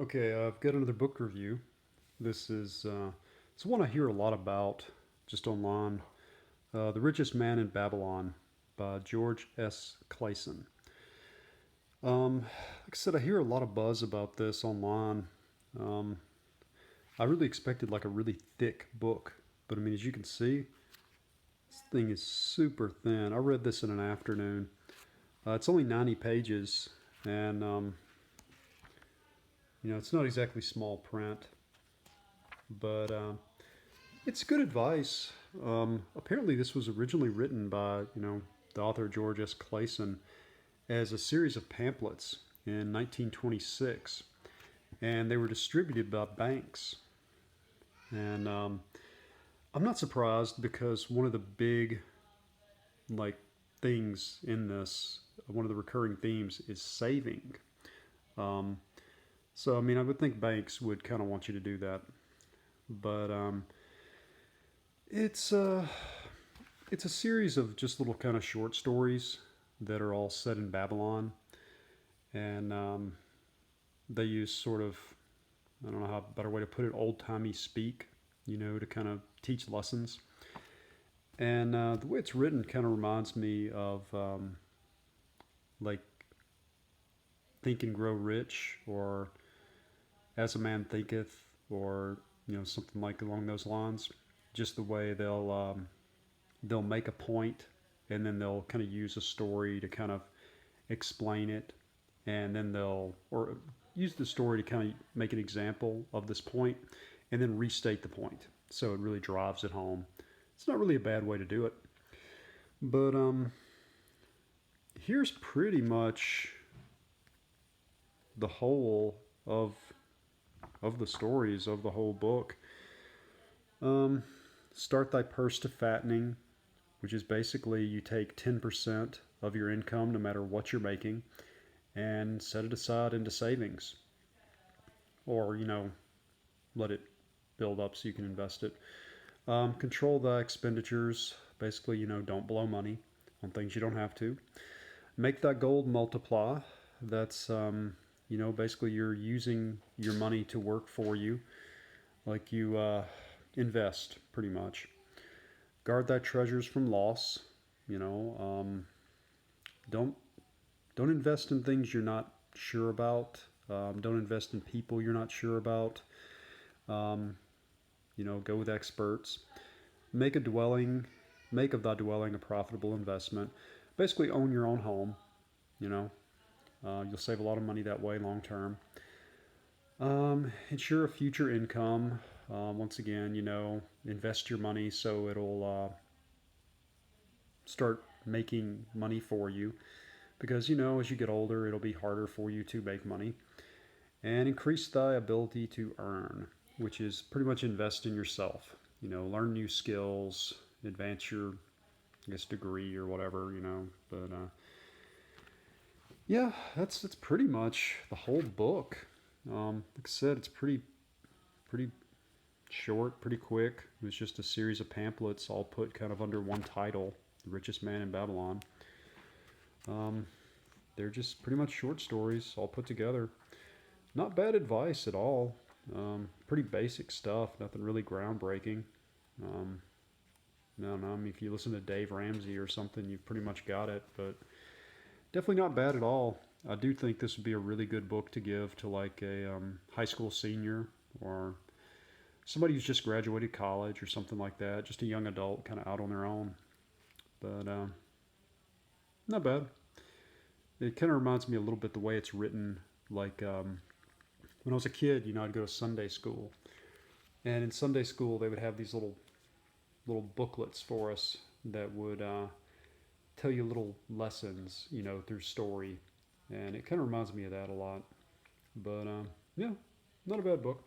Okay, I've got another book review. This is it's one I hear a lot about just online. The Richest Man in Babylon by George S. Clayson. Like I said, I hear a lot of buzz about this online. Um, I really expected like a really thick book, but I mean, as you can see, this thing is super thin. I read this in an afternoon. It's only 90 pages, and it's not exactly small print, but it's good advice. Apparently, this was originally written by, the author George S. Clayson as a series of pamphlets in 1926, and they were distributed by banks. And I'm not surprised because one of the big, like, things in this, one of the recurring themes is saving. Um, so, I mean, I would think banks would kind of want you to do that. But it's it's a series of just little kind of short stories that are all set in Babylon, and they use sort of, I don't know how a better way to put it, old timey speak, to kind of teach lessons. And the way it's written kind of reminds me of like Think and Grow Rich, or As a Man Thinketh, or something like along those lines. Just the way they'll make a point, and then they'll kind of use a story to kind of explain it, and then they'll or use the story to kind of make an example of this point, and then restate the point. So it really drives it home. It's not really a bad way to do it, but here's pretty much the whole of the stories of the whole book. Um, Start thy purse to fattening, which is basically you take 10% of your income, no matter what you're making, and set it aside into savings. Or, let it build up so you can invest it. Control the expenditures. Basically, don't blow money on things you don't have to. Make that gold multiply. That's, basically you're using your money to work for you, like you invest pretty much. Guard thy treasures from loss. You know, don't don't invest in things you're not sure about. Don't invest in people you're not sure about. Um, go with experts. Make a dwelling, make of thy dwelling a profitable investment. Basically, own your own home. You know, you'll save a lot of money that way long term. Ensure a future income. Once again, invest your money so it'll start making money for you. Because, as you get older, it'll be harder for you to make money. And increase thy ability to earn, which is pretty much invest in yourself. Learn new skills, advance your, I guess, degree or whatever. But yeah, that's pretty much the whole book. Like I said, it's pretty short, pretty quick. It was just a series of pamphlets all put kind of under one title, The Richest Man in Babylon. Um, they're just pretty much short stories all put together. Not bad advice at all. Pretty basic stuff, nothing really groundbreaking. Um, no, no, I mean, if you listen to Dave Ramsey or something, you've pretty much got it, but definitely not bad at all. I do think this would be a really good book to give to like a high school senior, or somebody who's just graduated college or something like that, just a young adult kind of out on their own. But not bad. It kind of reminds me a little bit the way it's written. Like when I was a kid, I'd go to Sunday school, and in Sunday school they would have these little booklets for us that would tell you little lessons, through story, and it kind of reminds me of that a lot. But yeah, not a bad book.